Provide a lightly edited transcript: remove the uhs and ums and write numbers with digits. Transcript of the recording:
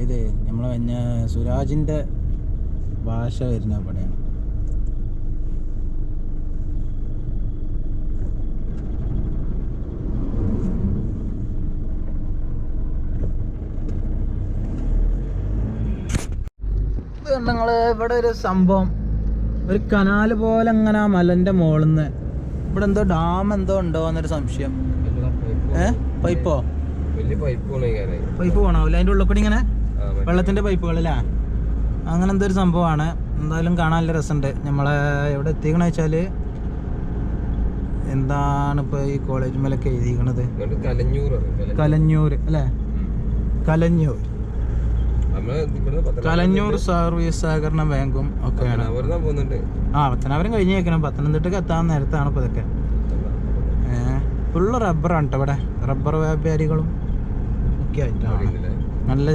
ഏത് നമ്മളെ സുരാജിൻ്റെ ഭാഷ വരുന്ന അവിടെയാണ്. നിങ്ങൾ ഇവിടെ ഒരു സംഭവം, ഒരു കനാല് പോലെ അങ്ങനെ ആ മലൻ്റെ മുകളിൽ നിന്ന് ഇവിടെ എന്തോ ഡാം എന്തോ ഉണ്ടോ എന്നൊരു സംശയം. പൈപ്പോ പൈപ്പ് പോണാവില്ല അതിൻ്റെ ഉള്ളിൽ കൂടി ഇങ്ങനെ വെള്ളത്തിൻ്റെ പൈപ്പുകളല്ലേ, അങ്ങനെ എന്തോ ഒരു സംഭവമാണ്. എന്തായാലും കാണാൻ നല്ല രസമുണ്ട്. നമ്മളെ എവിടെ എത്തിക്കണെന്ന് വെച്ചാൽ എന്താണ് ഇപ്പോൾ ഈ കോളേജ് മേലൊക്കെ എഴുതിക്കണത്, കലഞ്ഞൂർ അല്ലേ, കലഞ്ഞൂർ സർവീസ് സഹകരണ ബാങ്കും ഒക്കെയാണ്. പത്തനാപുരം കഴിഞ്ഞ് വെക്കണം, പത്തനംതിട്ടക്ക് എത്താൻ നേരത്താണ് ഇപ്പോൾ ഇതൊക്കെ. ഫുള്ള് റബ്ബറാണ് കേട്ടോ ഇവിടെ, റബ്ബർ വ്യാപാരികളും ഒക്കെ ആയിട്ടാണ്. നല്ല